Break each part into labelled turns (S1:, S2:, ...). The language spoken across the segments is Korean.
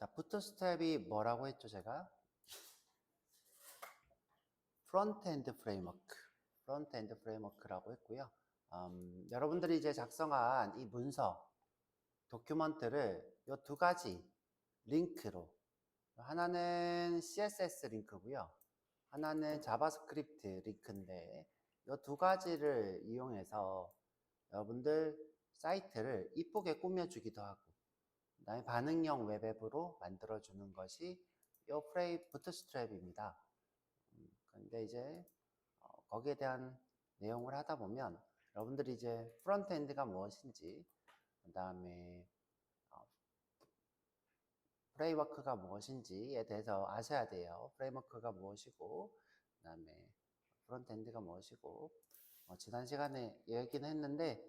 S1: 자, 부트스트랩이 뭐라고 했죠, 제가? 프론트엔드 프레임워크. 프론트엔드 프레임워크라고 했고요. 여러분들이 이제 작성한 이 문서, 도큐먼트를 이 두 가지 링크로, 하나는 CSS 링크고요. 하나는 자바스크립트 링크인데 이 두 가지를 이용해서 여러분들 사이트를 이쁘게 꾸며주기도 하고 그다음에 반응형 웹앱으로 만들어주는 것이 이 부트스트랩입니다. 근데 이제 거기에 대한 내용을 하다 보면 여러분들이 이제 프론트엔드가 무엇인지, 그 다음에 프레임워크가 무엇인지에 대해서 아셔야 돼요. 프레임워크가 무엇이고, 그 다음에 프론트엔드가 무엇이고, 지난 시간에 얘기는 했는데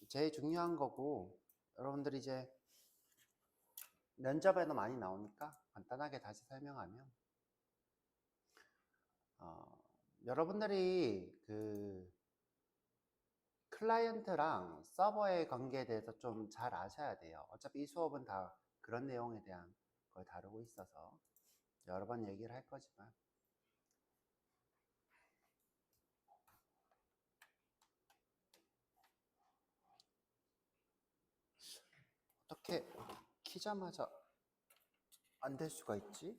S1: 제일 중요한 거고, 여러분들이 이제 면접에도 많이 나오니까 간단하게 다시 설명하면, 여러분들이 그 클라이언트랑 서버의 관계에 대해서 좀 잘 아셔야 돼요. 어차피 이 수업은 다 그런 내용에 대한 걸 다루고 있어서 여러 번 얘기를 할 거지만, 어떻게 키자마자 안 될 수가 있지?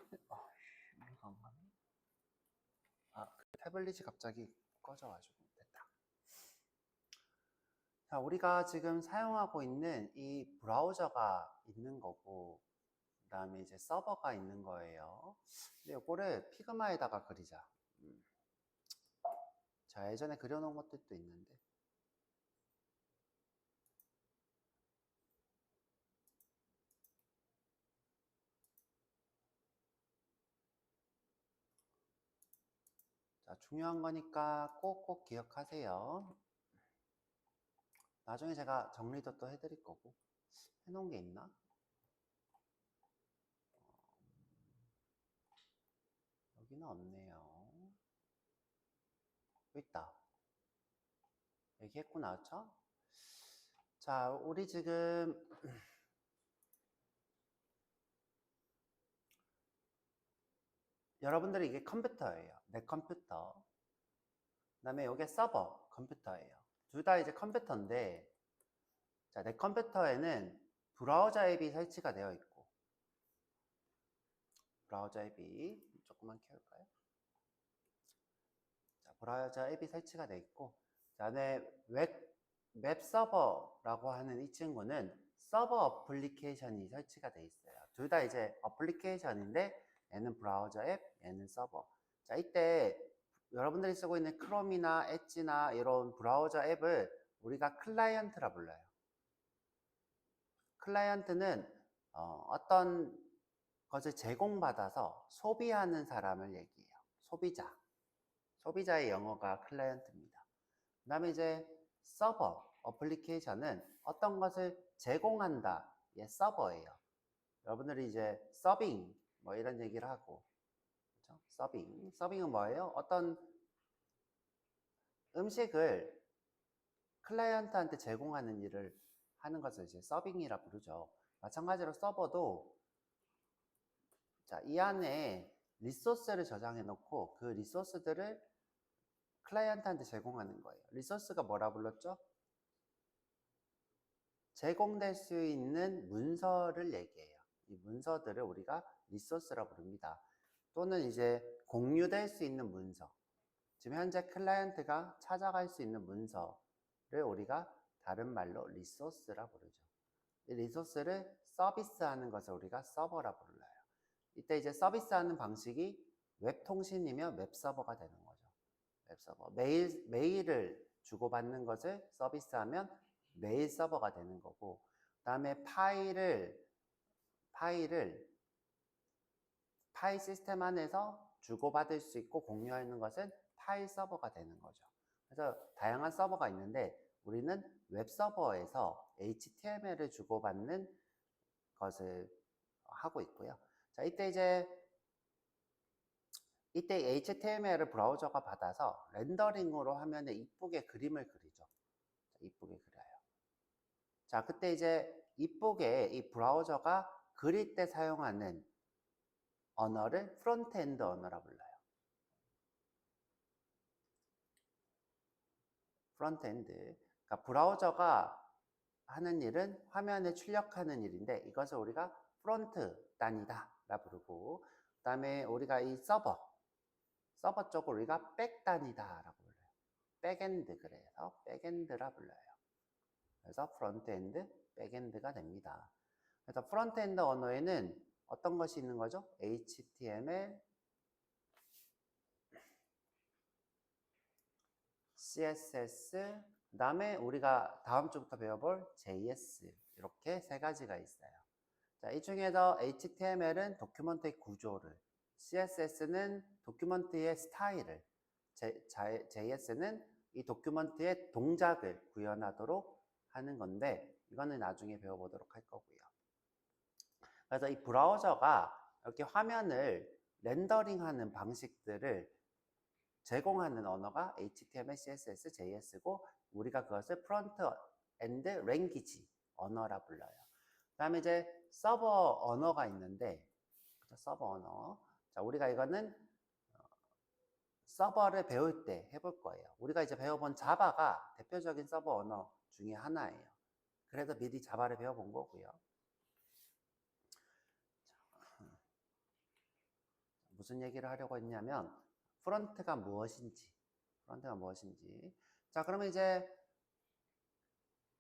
S1: 태블릿이 갑자기 꺼져가지고 됐다. 자, 우리가 지금 사용하고 있는 이 브라우저가 있는 거고, 그 다음에 이제 서버가 있는 거예요. 근데 이거를 피그마에다가 그리자. 자, 예전에 그려놓은 것들도 있는데, 자, 중요한 거니까 꼭꼭 기억하세요. 나중에 제가 정리도 또 해드릴 거고. 해놓은 게 있나? 여기는 없네요. 여기 있다. 얘기했구나, 그쵸? 자, 우리 지금 여러분들이 이게 컴퓨터예요. 내 컴퓨터. 그 다음에 이게 서버 컴퓨터예요. 둘 다 이제 컴퓨터인데, 자, 내 컴퓨터에는 브라우저 앱이 설치가 되어 있고, 브라우저 앱이 조금만 키울까요? 자, 브라우저 앱이 설치가 되어 있고, 자, 내 웹 서버라고 하는 이 친구는 서버 어플리케이션이 설치가 되어 있어요. 둘 다 이제 어플리케이션인데, 얘는 브라우저 앱, 얘는 서버. 자, 이때 여러분들이 쓰고 있는 크롬이나 엣지나 이런 브라우저 앱을 우리가 클라이언트라 불러요. 클라이언트는 어떤 것을 제공받아서 소비하는 사람을 얘기해요. 소비자. 소비자의 영어가 클라이언트입니다. 그 다음에 이제 서버, 어플리케이션은 어떤 것을 제공한다. 예, 서버예요. 여러분들이 이제 서빙, 뭐 이런 얘기를 하고, 그렇죠? 서빙. 서빙은 뭐예요? 어떤 음식을 클라이언트한테 제공하는 일을 하는 것을 이제 서빙이라 부르죠. 마찬가지로 서버도, 자, 이 안에 리소스를 저장해 놓고 그 리소스들을 클라이언트한테 제공하는 거예요. 리소스가 뭐라 불렀죠? 제공될 수 있는 문서를 얘기해요. 이 문서들을 우리가 리소스라 부릅니다. 또는 이제 공유될 수 있는 문서. 지금 현재 클라이언트가 찾아갈 수 있는 문서를 우리가 다른 말로 리소스라 부르죠. 이 리소스를 서비스하는 것을 우리가 서버라 불러요. 이때 이제 서비스하는 방식이 웹통신이면 웹서버가 되는 거죠. 웹서버. 메일을 주고받는 것을 서비스하면 메일 서버가 되는 거고, 그 다음에 파일 시스템 안에서 주고받을 수 있고 공유하는 것은 파일 서버가 되는 거죠. 그래서 다양한 서버가 있는데 우리는 웹 서버에서 HTML을 주고받는 것을 하고 있고요. 자, 이때 HTML을 브라우저가 받아서 렌더링으로 화면에 이쁘게 그림을 그리죠. 자, 이쁘게 그려요. 자, 그때 이제 이쁘게 이 브라우저가 그릴 때 사용하는 언어를 프론트엔드 언어라 불러요. 프론트엔드. 그러니까 브라우저가 하는 일은 화면에 출력하는 일인데 이것을 우리가 프론트 단위다 라 부르고, 그 다음에 우리가 이 서버 쪽을 우리가 백 단위다 라고 불러요. 백엔드. 그래서 백엔드라 불러요. 그래서 프론트엔드, 백엔드가 됩니다. 그래서 프론트엔드 언어에는 어떤 것이 있는 거죠? HTML, CSS, 그 다음에 우리가 다음 주부터 배워볼 JS, 이렇게 세 가지가 있어요. 자, 이 중에서 HTML은 도큐먼트의 구조를, CSS는 도큐먼트의 스타일을, JS는 이 도큐먼트의 동작을 구현하도록 하는 건데, 이거는 나중에 배워보도록 할 거고요. 그래서 이 브라우저가 이렇게 화면을 렌더링하는 방식들을 제공하는 언어가 HTML, CSS, JS고, 우리가 그것을 프론트엔드 랭귀지 언어라 불러요. 그 다음에 이제 서버 언어가 있는데, 서버 언어. 자, 우리가 이거는 서버를 배울 때 해볼 거예요. 우리가 이제 배워본 자바가 대표적인 서버 언어 중에 하나예요. 그래서 미리 자바를 배워본 거고요. 무슨 얘기를 하려고 했냐면, 프론트가 무엇인지. 자, 그러면 이제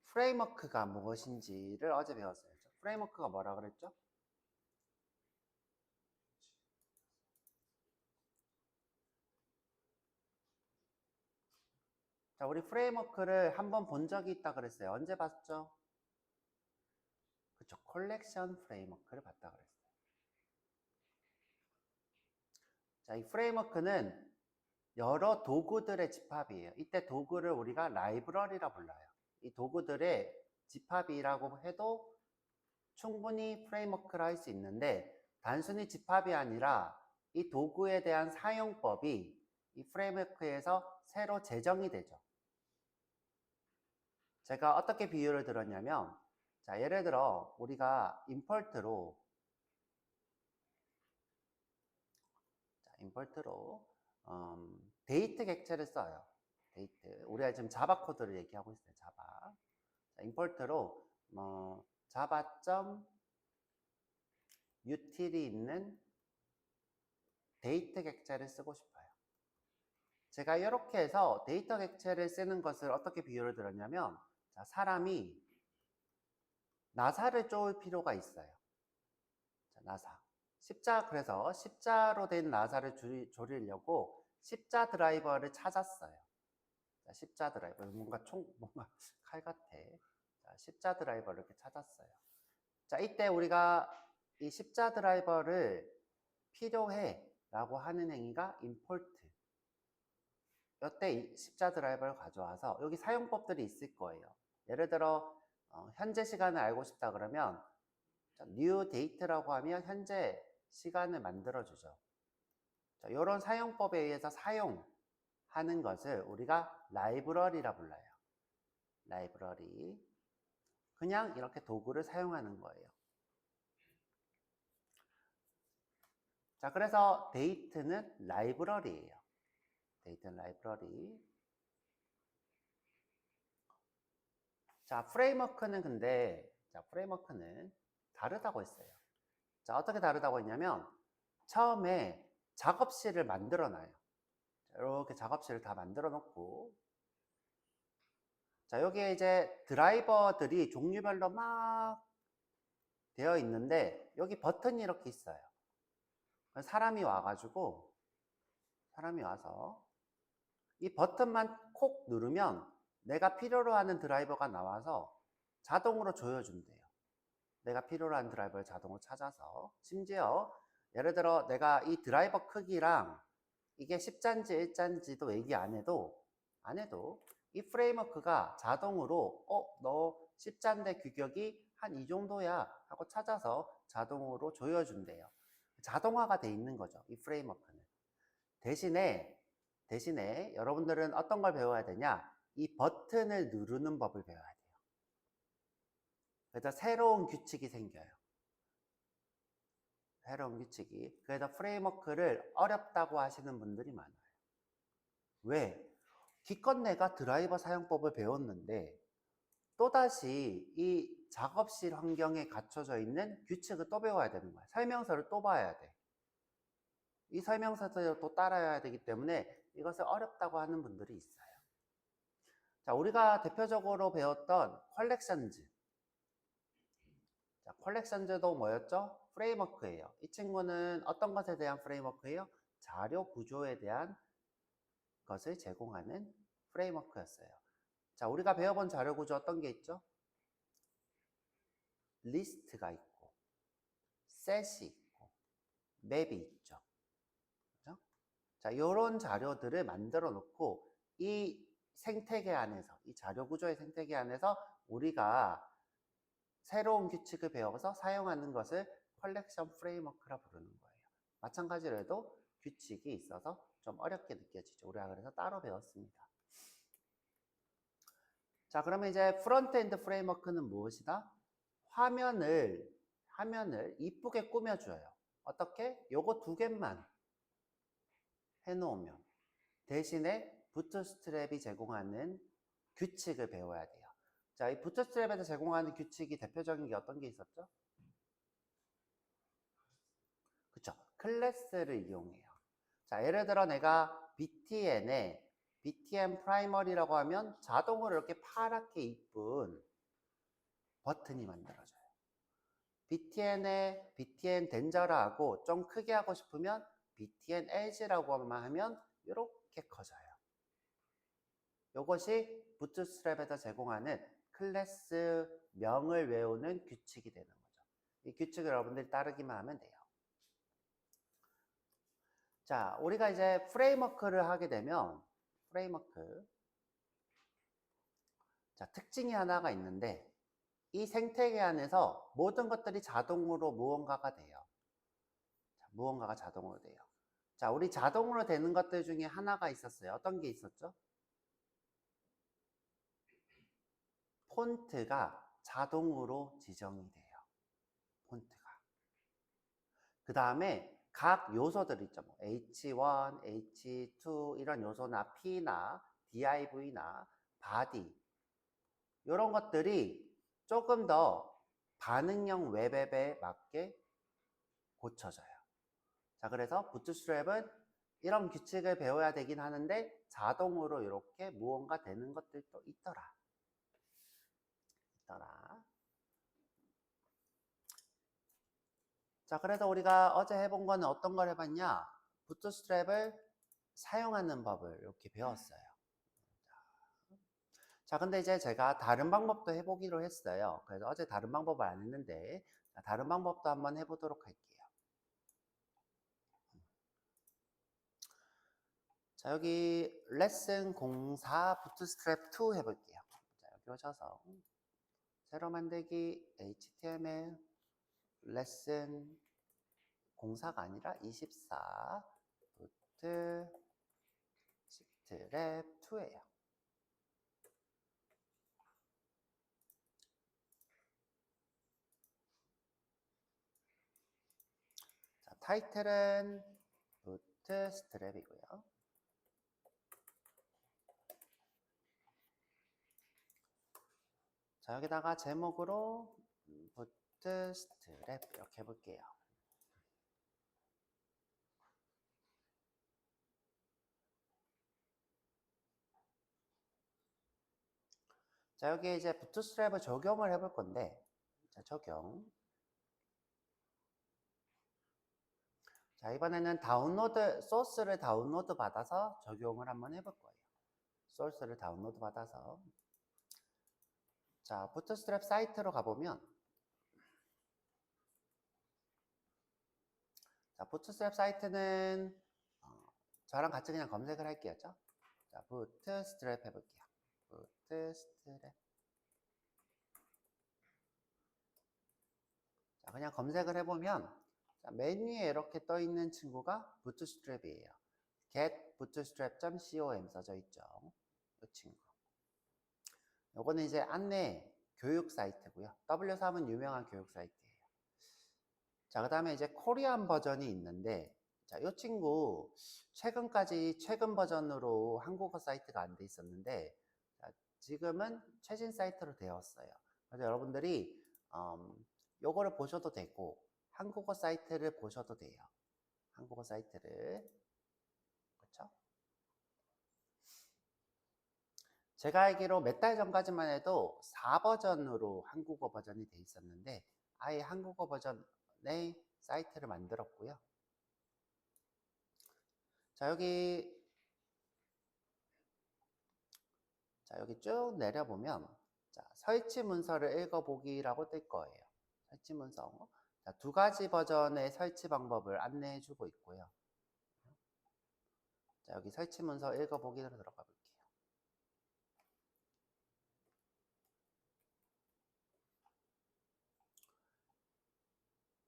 S1: 프레임워크가 무엇인지를 어제 배웠어요. 프레임워크가 뭐라 그랬죠? 자, 우리 프레임워크를 한번 본 적이 있다 그랬어요. 언제 봤죠? 그쵸, 컬렉션 프레임워크를 봤다 그랬어요. 자, 이 프레임워크는 여러 도구들의 집합이에요. 이때 도구를 우리가 라이브러리라 불러요. 이 도구들의 집합이라고 해도 충분히 프레임워크를 할 수 있는데, 단순히 집합이 아니라 이 도구에 대한 사용법이 이 프레임워크에서 새로 제정이 되죠. 제가 어떻게 비유를 들었냐면, 자, 예를 들어 우리가 임포트로 데이트 객체를 써요. 데이트. 우리가 지금 자바 코드를 얘기하고 있어요. 자바. 자, 임포트로 java.util이 있는 데이트 객체를 쓰고 싶어요. 제가 이렇게 해서 데이터 객체를 쓰는 것을 어떻게 비유를 들었냐면, 자, 사람이 나사를 쪼을 필요가 있어요. 자, 나사. 그래서 십자로 된 나사를 조리려고 십자 드라이버를 찾았어요. 자, 십자 드라이버. 뭔가 칼 같아. 자, 십자 드라이버를 이렇게 찾았어요. 자, 이때 우리가 이 십자 드라이버를 필요해 라고 하는 행위가 import. 이때 이 십자 드라이버를 가져와서 여기 사용법들이 있을 거예요. 예를 들어 현재 시간을 알고 싶다 그러면 new date라고 하면 현재 시간을 만들어 주죠. 자, 이런 사용법에 의해서 사용하는 것을 우리가 라이브러리라 불러요. 라이브러리. 그냥 이렇게 도구를 사용하는 거예요. 자, 그래서 데이트는 라이브러리예요. 데이트는 라이브러리. 자, 프레임워크는 근데, 프레임워크는 다르다고 했어요. 자, 어떻게 다르다고 했냐면, 처음에 작업실을 만들어 놔요. 이렇게 작업실을 다 만들어 놓고, 자, 여기에 이제 드라이버들이 종류별로 막 되어 있는데, 여기 버튼이 이렇게 있어요. 사람이 와서 이 버튼만 콕 누르면 내가 필요로 하는 드라이버가 나와서 자동으로 조여준대요. 내가 필요로 하는 드라이버를 자동으로 찾아서. 심지어 예를 들어 내가 이 드라이버 크기랑 이게 10자인지 1자인지도 얘기 안 해도 이 프레임워크가 자동으로 너 10자인데 규격이 한 이 정도야 하고 찾아서 자동으로 조여준대요. 자동화가 돼 있는 거죠, 이 프레임워크는. 대신에 여러분들은 어떤 걸 배워야 되냐? 이 버튼을 누르는 법을 배워야 돼요. 그래서 새로운 규칙이 생겨요. 새로운 규칙이. 그래서 프레임워크를 어렵다고 하시는 분들이 많아요. 왜? 기껏 내가 드라이버 사용법을 배웠는데 또다시 이 작업실 환경에 갖춰져 있는 규칙을 또 배워야 되는 거야. 설명서를 또 봐야 돼. 이 설명서를 또 따라야 되기 때문에 이것을 어렵다고 하는 분들이 있어요. 자, 우리가 대표적으로 배웠던 컬렉션즈. 자, 컬렉션즈도 뭐였죠? 프레임워크예요. 이 친구는 어떤 것에 대한 프레임워크예요? 자료 구조에 대한 것을 제공하는 프레임워크였어요. 자, 우리가 배워본 자료 구조 어떤 게 있죠? 리스트가 있고, 셋이 있고, 맵이 있죠. 그죠? 자, 이런 자료들을 만들어 놓고 이 생태계 안에서, 이 자료 구조의 생태계 안에서 우리가 새로운 규칙을 배워서 사용하는 것을 컬렉션 프레임워크라 부르는 거예요. 마찬가지로 해도 규칙이 있어서 좀 어렵게 느껴지죠. 우리가 그래서 따로 배웠습니다. 자, 그러면 이제 프론트엔드 프레임워크는 무엇이다? 화면을 이쁘게 꾸며줘요. 어떻게? 요거 두 개만 해놓으면 대신에 부트스트랩이 제공하는 규칙을 배워야 돼요. 자, 이 부트스트랩에서 제공하는 규칙이 대표적인 게 어떤 게 있었죠? 그쵸? 클래스를 이용해요. 자, 예를 들어 내가 btn에 btn 프라이머리라고 하면 자동으로 이렇게 파랗게 이쁜 버튼이 만들어져요. btn에 btn 덴저라고 좀 크게 하고 싶으면 btn edge라고만 하면 이렇게 커져요. 이것이 부트스트랩에서 제공하는 클래스 명을 외우는 규칙이 되는 거죠. 이 규칙을 여러분들이 따르기만 하면 돼요. 자, 우리가 이제 프레임워크를 하게 되면 프레임워크, 자, 특징이 하나가 있는데 이 생태계 안에서 모든 것들이 자동으로 무언가가 돼요. 자, 무언가가 자동으로 돼요. 자, 우리 자동으로 되는 것들 중에 하나가 있었어요. 어떤 게 있었죠? 폰트가 자동으로 지정이 돼요. 폰트가. 그 다음에 각 요소들 있죠. 뭐 H1, H2 이런 요소나 P나 DIV나 body 이런 것들이 조금 더 반응형 웹앱에 맞게 고쳐져요. 자, 그래서 부트스트랩은 이런 규칙을 배워야 되긴 하는데 자동으로 이렇게 무언가 되는 것들도 있더라. 자, 그래서 우리가 어제 해본 거는 어떤 걸 해봤냐? 부트스트랩을 사용하는 법을 이렇게 배웠어요. 자, 근데 이제 제가 다른 방법도 해보기로 했어요. 그래서 어제 다른 방법을 안 했는데 다른 방법도 한번 해보도록 할게요. 자, 여기 레슨 04 부트스트랩 2 해볼게요. 자, 여기 오셔서 새로 만들기 HTML 레슨 04가 아니라 24 부트스트랩 2예요. 자, 타이틀은 부트스트랩이고요. 자, 여기다가 제목으로 부트스트랩 이렇게 해볼게요. 자, 여기 이제 부트스트랩을 적용을 해볼 건데, 자, 적용. 자, 이번에는 소스를 다운로드 받아서 적용을 한번 해볼 거예요. 소스를 다운로드 받아서. 자, 부트스트랩 사이트로 가보면, 자, 부트스트랩 사이트는 저랑 같이 그냥 검색을 할게요. 자, 부트스트랩 해볼게요. 부트스트랩. 자, 그냥 검색을 해보면, 자, 맨 위에 이렇게 떠 있는 친구가 부트스트랩이에요. getbootstrap.com 써져 있죠. 이 친구. 요거는 이제 안내 교육 사이트고요. W3은 유명한 교육 사이트예요. 자, 그 다음에 이제 코리안 버전이 있는데, 자, 이 친구 최근까지 최근 버전으로 한국어 사이트가 안 돼 있었는데, 자, 지금은 최신 사이트로 되었어요. 그래서 여러분들이 요거를 보셔도 되고 한국어 사이트를 보셔도 돼요. 한국어 사이트를. 그렇죠? 제가 알기로 몇 달 전까지만 해도 4버전으로 한국어 버전이 돼 있었는데 아예 한국어 버전의 사이트를 만들었고요. 자, 여기 쭉 내려보면 자, 설치 문서를 읽어보기라고 뜰 거예요. 설치 문서. 자, 두 가지 버전의 설치 방법을 안내해 주고 있고요. 자, 여기 설치 문서 읽어보기로 들어가 볼게요.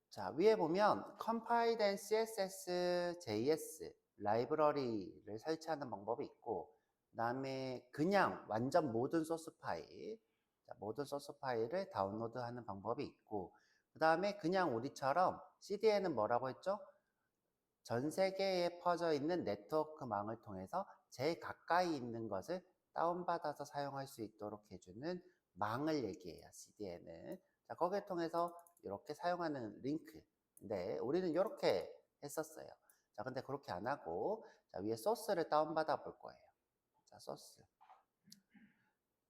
S1: 자, 위에 보면 compiled and CSS, JS 라이브러리를 설치하는 방법이 있고 그 다음에 그냥 완전 모든 소스 파일 자, 모든 소스 파일을 다운로드하는 방법이 있고 그 다음에 그냥 우리처럼 CDN은 뭐라고 했죠? 전 세계에 퍼져 있는 네트워크망을 통해서 제일 가까이 있는 것을 다운받아서 사용할 수 있도록 해주는 망을 얘기해요. CDN은. 자, 거기를 통해서 이렇게 사용하는 링크. 근데 우리는 이렇게 했었어요. 자, 근데 그렇게 안 하고 자, 위에 소스를 다운받아 볼 거예요. 자, 소스.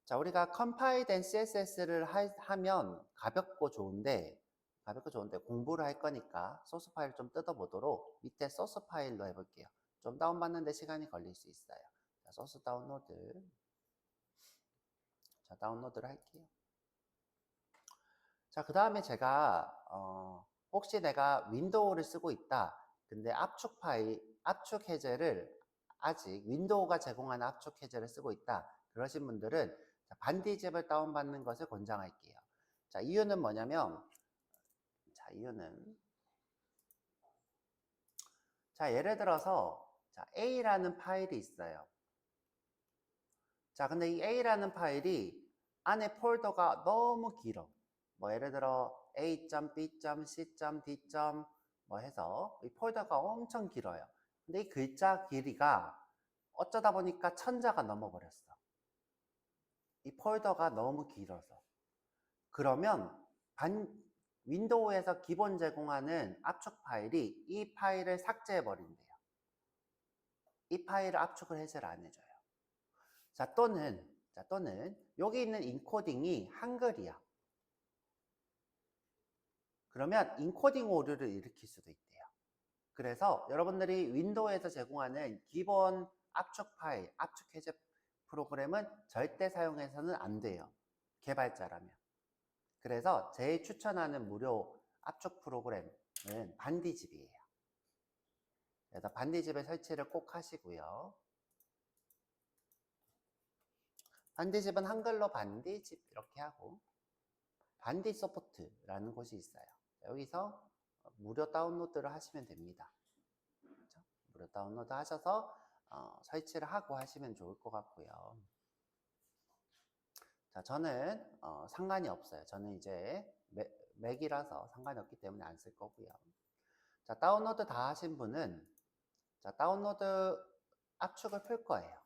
S1: 자, 우리가 compiled and CSS를 하면 가볍고 좋은데 공부를 할 거니까 소스 파일 좀 뜯어보도록 밑에 소스 파일로 해볼게요. 좀 다운받는데 시간이 걸릴 수 있어요. 자, 소스 다운로드. 자, 다운로드를 할게요. 자, 그 다음에 제가 혹시 내가 윈도우를 쓰고 있다. 근데 압축 해제를 아직 윈도우가 제공하는 압축 해제를 쓰고 있다. 그러신 분들은 반디집을 다운받는 것을 권장할게요. 자, 이유는 뭐냐면 자, 예를 들어서 자, A라는 파일이 있어요. 자, 근데 이 A라는 파일이 안에 폴더가 너무 길어. 뭐 예를 들어 A.B.C.D. 뭐 해서 이 폴더가 엄청 길어요. 근데 이 글자 길이가 어쩌다 보니까 1000자가 넘어버렸어. 이 폴더가 너무 길어서. 그러면 윈도우에서 기본 제공하는 압축 파일이 이 파일을 삭제해 버린대요. 이 파일을 압축을 해제를 안 해줘요. 자, 또는 여기 있는 인코딩이 한글이야. 그러면 인코딩 오류를 일으킬 수도 있대요. 그래서 여러분들이 윈도우에서 제공하는 기본 압축 파일, 압축 해제 프로그램은 절대 사용해서는 안 돼요. 개발자라면. 그래서 제일 추천하는 무료 압축 프로그램은 반디집이에요. 그래서 반디집의 설치를 꼭 하시고요. 반디집은 한글로 반디집 이렇게 하고 반디소프트라는 곳이 있어요. 여기서 무료 다운로드를 하시면 됩니다. 그렇죠? 무료 다운로드 하셔서 설치를 하고 하시면 좋을 것 같고요. 자, 저는 상관이 없어요. 저는 이제 맥이라서 상관이 없기 때문에 안 쓸 거고요. 자, 다운로드 다 하신 분은 자, 다운로드 압축을 풀 거예요.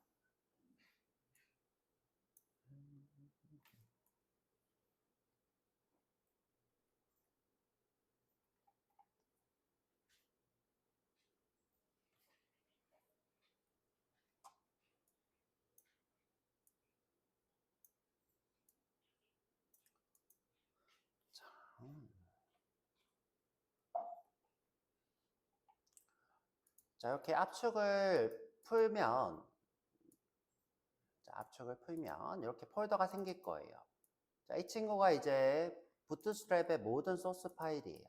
S1: 자, 이렇게 압축을 풀면 이렇게 폴더가 생길 거예요. 자, 이 친구가 이제 부트스트랩의 모든 소스 파일이에요.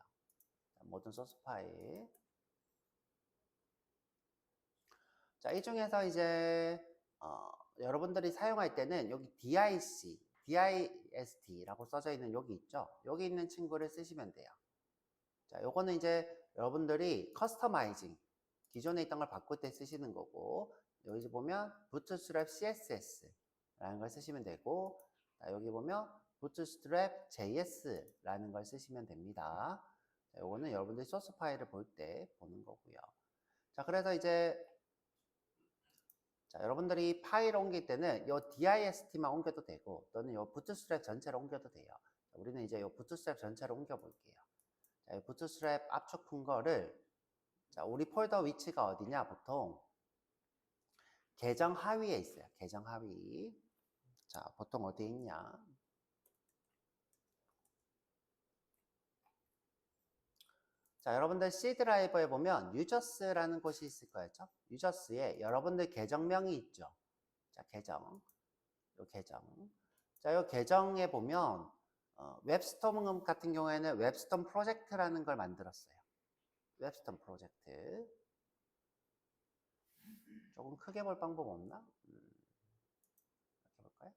S1: 자, 모든 소스 파일. 자, 이 중에서 이제 여러분들이 사용할 때는 여기 DIST라고 써져 있는 여기 있죠? 여기 있는 친구를 쓰시면 돼요. 자, 요거는 이제 여러분들이 커스터마이징 기존에 있던 걸 바꿀 때 쓰시는 거고 여기 보면 bootstrap CSS라는 걸 쓰시면 되고 자, 여기 보면 bootstrap JS라는 걸 쓰시면 됩니다. 자, 요거는 여러분들이 소스 파일을 볼 때 보는 거고요. 자, 그래서 이제 자, 여러분들이 파일 옮길 때는 요 dist만 옮겨도 되고 또는 요 부트스트랩 전체를 옮겨도 돼요. 자, 우리는 이제 요 부트스트랩 전체를 옮겨 볼게요. 자, 이 부트스트랩 압축 푼 거를 자, 우리 폴더 위치가 어디냐? 보통 계정 하위에 있어요. 계정 하위. 자, 보통 어디에 있냐? 자, 여러분들 C 드라이버에 보면 유저스라는 곳이 있을 거였죠? 유저스에 여러분들 계정명이 있죠. 자, 계정. 요 계정. 자, 요 계정에 보면 웹스톰 같은 경우에는 웹스톰 프로젝트라는 걸 만들었어요. 웹스톰 프로젝트. 조금 크게 볼 방법 없나? 이렇게 볼까요?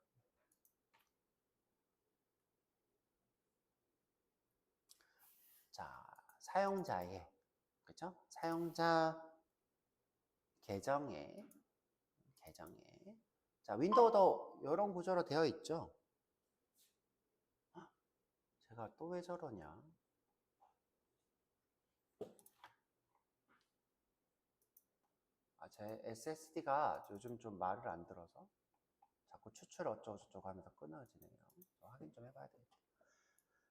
S1: 자, 사용자의, 그렇죠? 사용자 계정에, 자, 윈도우도 이런 구조로 되어 있죠. 제가 또 왜 저러냐? 제 SSD가 요즘 좀 말을 안 들어서 자꾸 추출 어쩌고저쩌고 하면서 끊어지네요. 확인 좀 해봐야 되겠다.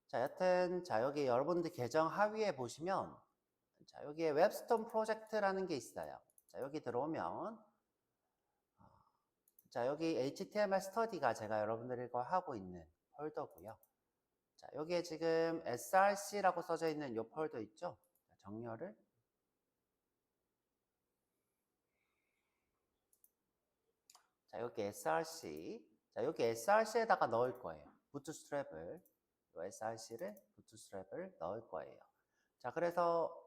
S1: 자, 여튼 자, 여기 여러분들 계정 하위에 보시면 자, 여기에 웹스톰 프로젝트라는 게 있어요. 자, 여기 들어오면 자, 여기 HTML 스터디가 제가 여러분들과 하고 있는 폴더고요. 자, 여기에 지금 src라고 써져 있는 이 폴더 있죠? 자, 정렬을 자, 여기 src. 자, 여기 src에다가 넣을 거예요. 부트스트랩을. 이 src를 부트스트랩을 넣을 거예요. 자, 그래서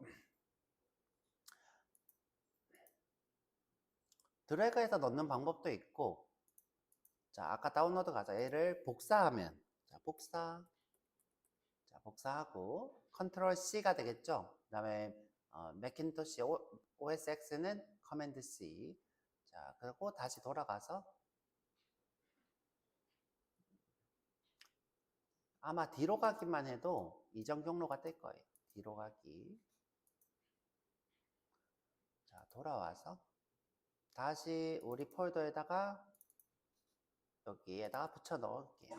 S1: 드래그해서 넣는 방법도 있고, 자, 아까 다운로드 가자. 얘를 복사하면, 자, 복사하고, 컨트롤 C가 되겠죠? 그 다음에, 맥킨토시 OS X는 커맨드 C. 자, 그리고 다시 돌아가서, 아마 뒤로 가기만 해도 이전 경로가 뜰 거예요. 뒤로 가기. 자, 돌아와서, 다시 우리 폴더에다가, 여기에다가 붙여 넣을게요.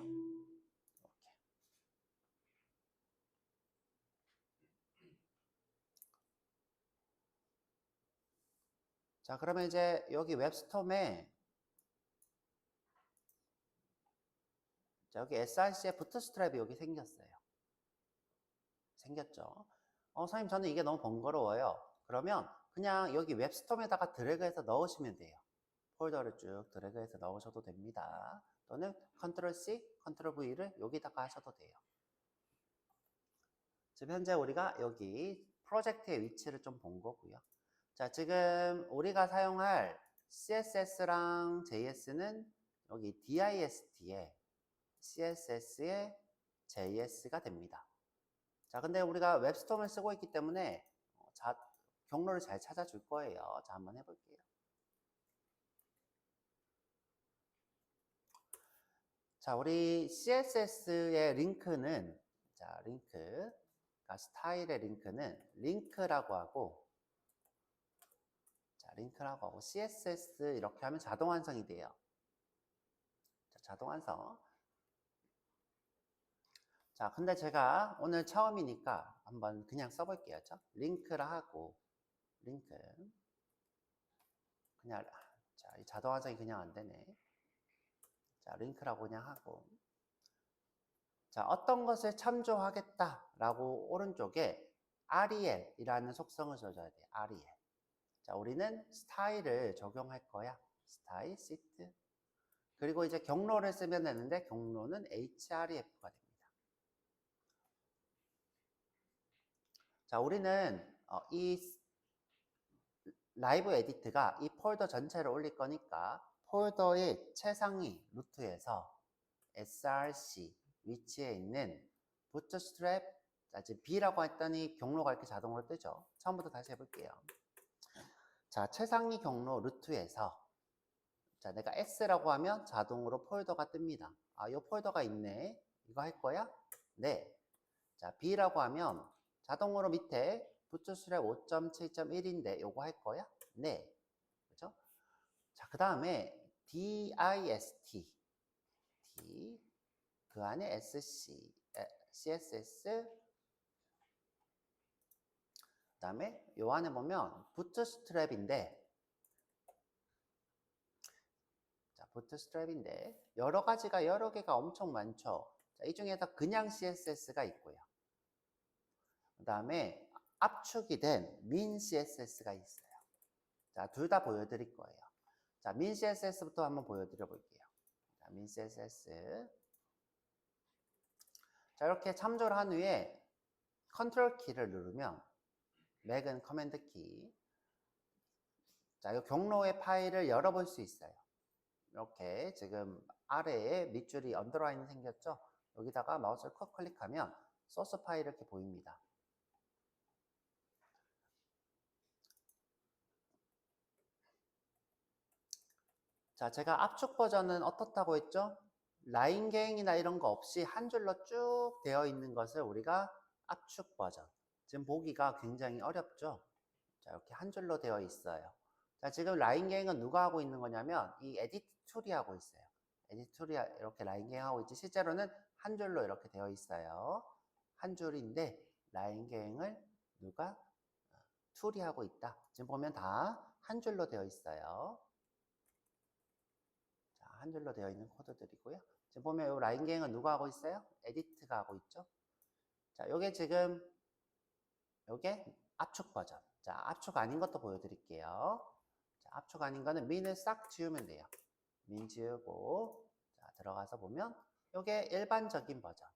S1: 자, 그러면 이제 여기 웹스톰에 자, 여기 src에 부트스트랩이 여기 생겼어요. 생겼죠? 선생님 저는 이게 너무 번거로워요. 그러면 그냥 여기 웹스톰에다가 드래그해서 넣으시면 돼요. 폴더를 쭉 드래그해서 넣으셔도 됩니다. 또는 컨트롤 C, 컨트롤 V를 여기다가 하셔도 돼요. 지금 현재 우리가 여기 프로젝트의 위치를 좀 본 거고요. 자, 지금 우리가 사용할 CSS랑 JS는 여기 dist에 CSS에 JS가 됩니다. 자, 근데 우리가 웹스톰을 쓰고 있기 때문에 경로를 잘 찾아줄 거예요. 자, 한번 해볼게요. 자, 우리 CSS의 링크는 자, 그러니까 스타일의 링크는 링크라고 하고 자, 링크라고 하고 CSS 이렇게 하면 자동 완성이 돼요. 자, 자동 완성. 자, 근데 제가 오늘 처음이니까 한번 그냥 써볼게요. 링크라 하고 링크 그냥 자, 이 자동 완성이 그냥 안 되네. 자, 링크라고 그냥 하고 자, 어떤 것을 참조하겠다라고 오른쪽에 rel이라는 속성을 써줘야 돼요. rel. 자, 우리는 스타일을 적용할 거야. 스타일, sit. 그리고 이제 경로를 쓰면 되는데 경로는 href가 됩니다. 자, 우리는 이 라이브 에디트가 이 폴더 전체를 올릴 거니까 폴더의 최상위 루트에서 src 위치에 있는 부트스트랩 자, 지금 B라고 했더니 경로가 이렇게 자동으로 뜨죠. 처음부터 다시 해볼게요. 자, 최상위 경로 루트에서 자, 내가 S라고 하면 자동으로 폴더가 뜹니다. 아, 이 폴더가 있네. 이거 할 거야? 네. 자, B라고 하면 자동으로 밑에 부트스트랩 5.7.1인데 요거 할 거야? 네. 그죠? 자, 그 다음에 dist d 그 안에 sc css 그 다음에 요 안에 보면 부트스트랩인데 자, 부트스트랩인데 여러 개가 엄청 많죠. 자, 이 중에서 그냥 CSS가 있고요. 그 다음에 압축이 된 min CSS가 있어요. 자, 둘 다 보여드릴 거예요. 자, min CSS부터 한번 보여드려 볼게요. 자, min CSS. 자, 이렇게 참조를 한 후에 컨트롤 키를 누르면 맥은 커맨드 키. 자, 이 경로의 파일을 열어볼 수 있어요. 이렇게 지금 아래에 밑줄이 언더라인 생겼죠? 여기다가 마우스를 컷 클릭하면 소스 파일이 이렇게 보입니다. 자, 제가 압축 버전은 어떻다고 했죠? 라인 갱이나 이런 거 없이 한 줄로 쭉 되어 있는 것을 우리가 압축 버전. 지금 보기가 굉장히 어렵죠? 자, 이렇게 한 줄로 되어 있어요. 자, 지금 라인 갱은 누가 하고 있는 거냐면 이 에디트 툴이 하고 있어요. 에디트 툴이 이렇게 라인 갱 하고 있지. 실제로는 한 줄로 이렇게 되어 있어요. 한 줄인데 라인 갱을 누가 툴이 하고 있다. 지금 보면 다 한 줄로 되어 있어요. 자, 한 줄로 되어 있는 코드들이고요. 지금 보면 이 라인 갱은 누가 하고 있어요? 에디트가 하고 있죠. 자, 요게 지금 요게 압축 버전. 자, 압축 아닌 것도 보여드릴게요. 자, 압축 아닌 거는 민을 싹 지우면 돼요. 민 지우고 자, 들어가서 보면 요게 일반적인 버전.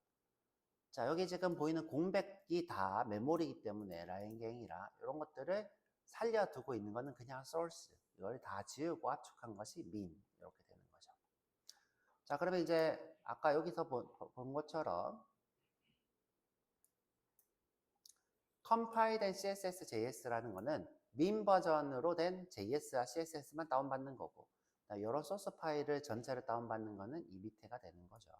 S1: 자, 여기 지금 보이는 공백이 다 메모리이기 때문에 라인갱이라 이런 것들을 살려두고 있는 거는 그냥 source. 이걸 다 지우고 압축한 것이 min. 이렇게 되는 거죠. 자, 그러면 이제 아까 여기서 본 것처럼 컴파일된 CSS, JS라는 거는 min 버전으로 된 JS와 CSS만 다운받는 거고 이런 소스 파일을 전체를 다운받는 거는 이 밑에가 되는 거죠.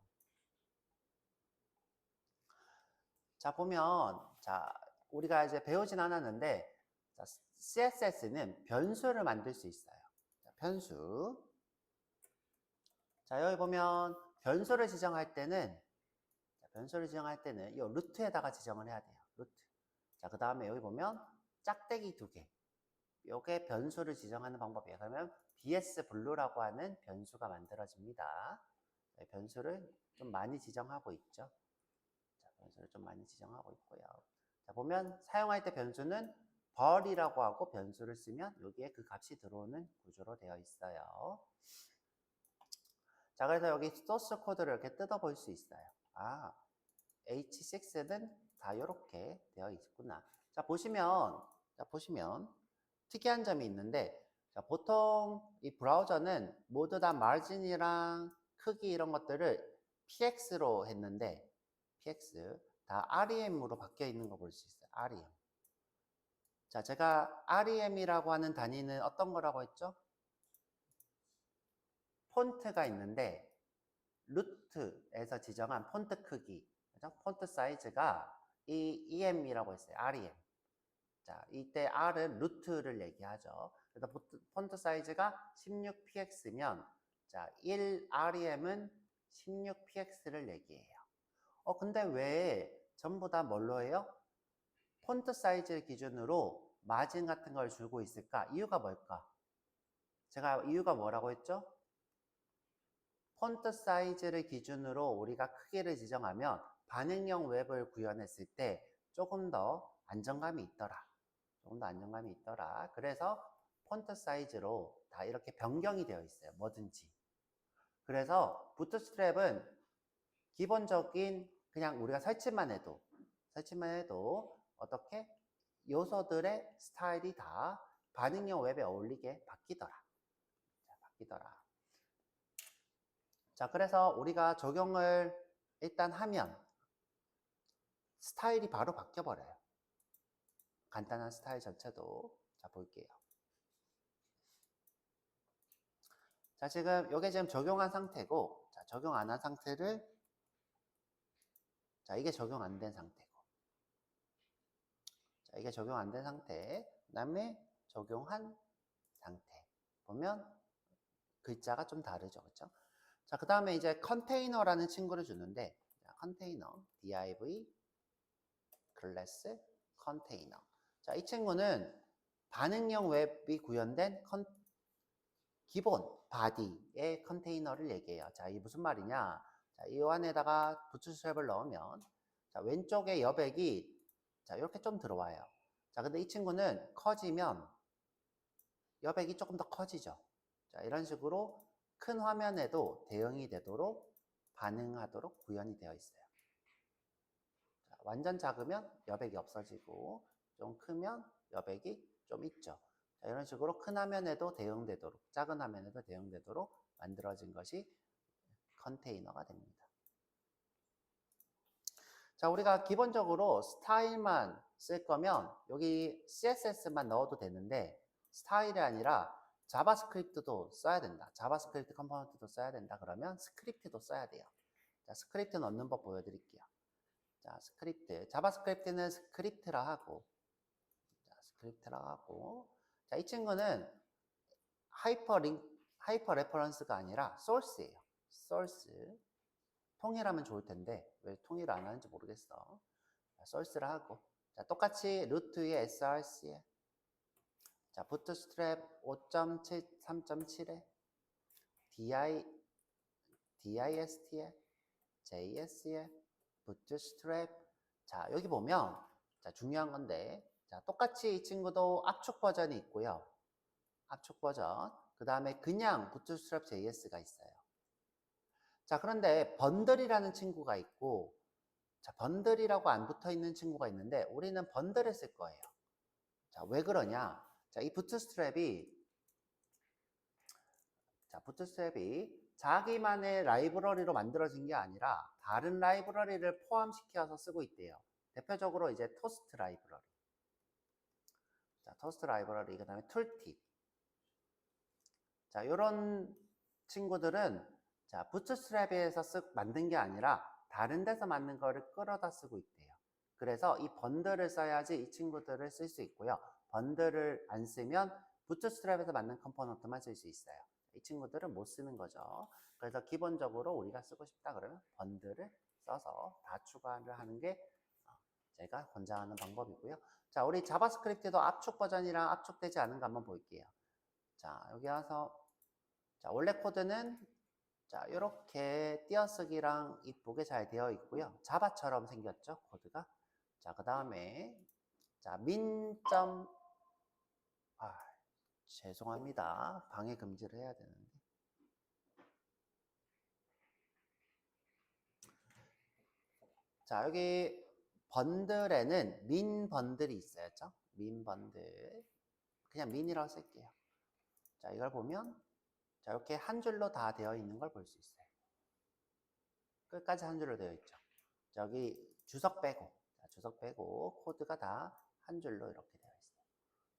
S1: 자, 보면 자, 우리가 이제 배우진 않았는데 자, CSS는 변수를 만들 수 있어요. 자, 변수. 자, 여기 보면 변수를 지정할 때는 이 루트에다가 지정을 해야 돼요. 루트. 자, 그 다음에 여기 보면 짝대기 2개. 요게 변수를 지정하는 방법이에요. 그러면 bsblue라고 하는 변수가 만들어집니다. 네, 변수를 좀 많이 지정하고 있죠. 자, 변수를 좀 많이 지정하고 있고요. 자, 보면 사용할 때 변수는 벌이라고 하고 변수를 쓰면 여기에 그 값이 들어오는 구조로 되어 있어요. 자, 그래서 여기 소스 코드를 이렇게 뜯어볼 수 있어요. 아, H6는 다 이렇게 되어 있구나. 자, 보시면 특이한 점이 있는데, 자, 보통 이 브라우저는 모두 다 마진이랑 크기 이런 것들을 px로 했는데, px 다 rem으로 바뀌어 있는 거 볼 수 있어요. rem. 자, 제가 rem이라고 하는 단위는 어떤 거라고 했죠? 폰트가 있는데, 루트에서 지정한 폰트 크기, 그죠? 폰트 사이즈가 이 em이라고 했어요. rem. 자, 이때 r은 루트를 얘기하죠. 그래서 폰트 사이즈가 16px면 자, 1rem은 16px를 얘기해요. 근데 왜 전부 다 뭘로 해요? 폰트 사이즈를 기준으로 마진 같은 걸 주고 있을까? 이유가 뭘까? 제가 이유가 뭐라고 했죠? 폰트 사이즈를 기준으로 우리가 크기를 지정하면 반응형 웹을 구현했을 때 조금 더 안정감이 있더라. 그래서 폰트 사이즈로 다 이렇게 변경이 되어 있어요. 뭐든지. 그래서 부트스트랩은 기본적인 그냥 우리가 설치만 해도 어떻게 요소들의 스타일이 다 반응형 웹에 어울리게 바뀌더라. 자, 그래서 우리가 적용을 일단 하면 스타일이 바로 바뀌어 버려요. 간단한 스타일 전체도. 자, 볼게요. 자, 지금 이게 지금 적용한 상태고, 자, 적용 안 한 상태를, 자, 이게 적용 안 된 상태고. 자, 이게 적용 안 된 상태. 그 다음에 적용한 상태. 보면 글자가 좀 다르죠. 그렇죠? 자, 그 다음에 이제 컨테이너라는 친구를 주는데, 자, 컨테이너, div, 클래스, 컨테이너. 자, 이 친구는 반응형 웹이 구현된 기본 바디의 컨테이너를 얘기해요. 자, 이게 무슨 말이냐? 자, 이 안에다가 부트스트랩을 넣으면, 자, 왼쪽에 여백이, 자, 이렇게 좀 들어와요. 자, 근데 이 친구는 커지면 여백이 조금 더 커지죠. 자, 이런 식으로 큰 화면에도 대응이 되도록 반응하도록 구현이 되어 있어요. 자, 완전 작으면 여백이 없어지고 좀 크면 여백이 좀 있죠. 자, 이런 식으로 큰 화면에도 대응되도록, 작은 화면에도 대응되도록 만들어진 것이 컨테이너가 됩니다. 자, 우리가 기본적으로 스타일만 쓸 거면 여기 CSS만 넣어도 되는데 스타일이 아니라 자바스크립트도 써야 된다. 자바스크립트 컴포넌트도 써야 된다. 그러면 스크립트도 써야 돼요. 자, 스크립트 넣는 법 보여드릴게요. 자, 스크립트. 자바스크립트는 스크립트라 하고, 자, 스크립트라 하고, 자, 이 친구는 하이퍼 레퍼런스가 아니라 소스예요. 소스. 통일하면 좋을 텐데 왜 통일을 안 하는지 모르겠어. 자, source를 하고, 자, 똑같이 루트에 src에, 자, 부트스트랩 5.3.7에 dist에 js에 부트스트랩. 자, 여기 보면, 자, 중요한 건데, 자, 똑같이 이 친구도 압축 버전이 있고요. 압축 버전. 그 다음에 그냥 부트스트랩 JS가 있어요. 자, 그런데 번들이라는 친구가 있고, 자, 번들이라고 안 붙어 있는 친구가 있는데 우리는 번들을 쓸 거예요. 자, 왜 그러냐? 자, 이 부트스트랩이 자기만의 라이브러리로 만들어진 게 아니라 다른 라이브러리를 포함시켜서 쓰고 있대요. 대표적으로 이제 토스트 라이브러리. 자, 토스트 라이브러리, 그 다음에 툴팁. 자, 이런 친구들은 자, 부트스트랩에서 만든 게 아니라 다른 데서 만든 거를 끌어다 쓰고 있대요. 그래서 이 번들을 써야지 이 친구들을 쓸 수 있고요. 번들을 안 쓰면 부트스트랩에서 만든 컴포넌트만 쓸 수 있어요. 이 친구들은 못 쓰는 거죠. 그래서 기본적으로 우리가 쓰고 싶다 그러면 번들을 써서 다 추가를 하는 게 제가 권장하는 방법이고요. 자, 우리 자바스크립트도 압축 버전이랑 압축되지 않은 거 한번 볼게요. 자, 여기 와서, 자, 원래 코드는 자, 이렇게 띄어쓰기랑 이쁘게 잘 되어 있고요. 자바처럼 생겼죠, 코드가. 자, 그 다음에 자, 죄송합니다. 방해 금지를 해야 되는데. 자, 여기 번들에는 민 번들이 있어야죠. 민 번들. 그냥 민이라고 쓸게요. 자, 이걸 보면 자, 이렇게 한 줄로 다 되어 있는 걸 볼 수 있어요. 끝까지 한 줄로 되어 있죠. 자, 여기 주석 빼고, 자, 주석 빼고 코드가 다 한 줄로 이렇게 되어 있어요.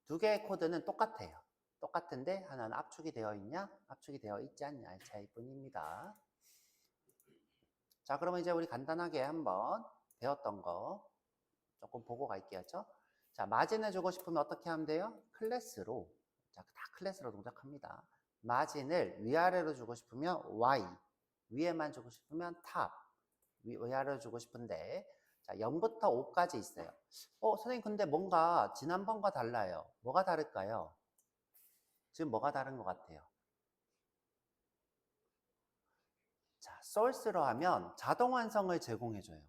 S1: 두 개의 코드는 똑같아요. 똑같은데 하나는 압축이 되어 있냐, 압축이 되어 있지 않냐의 차이뿐입니다. 자, 그러면 이제 우리 간단하게 한번 배웠던 거 조금 보고 갈게요. 자, 마진 해주고 싶으면 어떻게 하면 돼요? 클래스로. 자, 다 클래스로 동작합니다. 마진을 위아래로 주고 싶으면 Y, 위에만 주고 싶으면 탑, 위아래로 주고 싶은데, 자, 0부터 5까지 있어요. 선생님, 근데 뭔가 지난번과 달라요. 뭐가 다를까요? 지금 뭐가 다른 것 같아요? 자, source로 하면 자동 완성을 제공해줘요.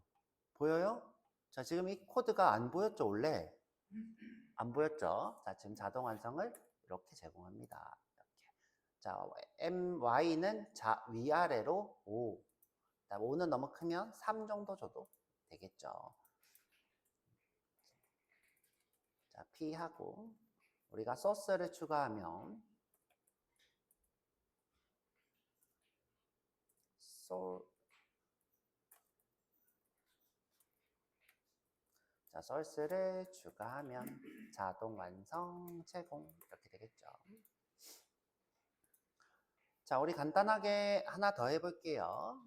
S1: 보여요? 자, 지금 이 코드가 안 보였죠, 원래? 안 보였죠? 자, 지금 자동 완성을 이렇게 제공합니다. 이렇게. 자, MY는 위아래로 5. 5는 너무 크면 3 정도 줘도 되겠죠. 자, P하고 우리가 소스를 추가하면 자, source를 추가하면 자동 완성 제공 이렇게 되겠죠. 자, 우리 간단하게 하나 더 해볼게요.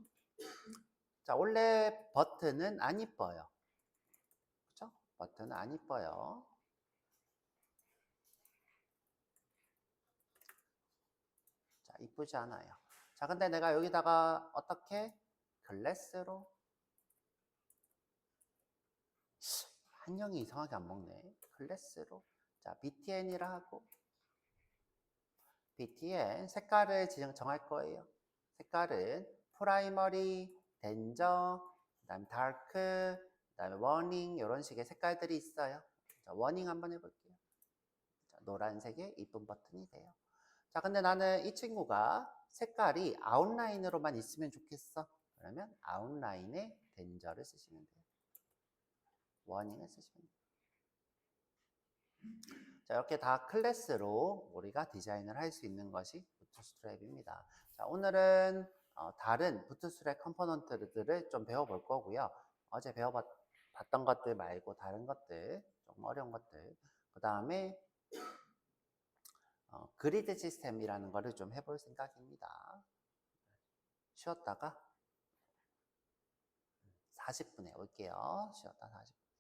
S1: 자, 원래 버튼은 안 이뻐요. 그렇죠? 버튼은 안 이뻐요. 자, 이쁘지 않아요. 자, 근데 내가 여기다가 어떻게 클래스로 한영이 이상하게 안 먹네. 클래스로 자 btn이라 하고 btn 색깔을 정할 거예요. 색깔은 프라이머리, 덴저, 그다음에 다크, 그다음에 워닝 이런 식의 색깔들이 있어요. 자, 워닝 한번 해볼게요. 자, 노란색의 이쁜 버튼이 돼요. 자, 근데 나는 이 친구가 색깔이 아웃라인으로만 있으면 좋겠어. 그러면 아웃라인에 덴저를 쓰시면 돼요. 워닝을 쓰시면 돼요. 자, 이렇게 다 클래스로 우리가 디자인을 할 수 있는 것이 부트스트랩입니다. 자, 오늘은 다른 부트스트랩 컴포넌트들을 좀 배워볼 거고요. 어제 배워봤던 것들 말고 다른 것들, 좀 어려운 것들, 그 다음에 그리드 시스템이라는 거를 좀 해볼 생각입니다. 쉬었다가 40분에 올게요. 쉬었다 40분.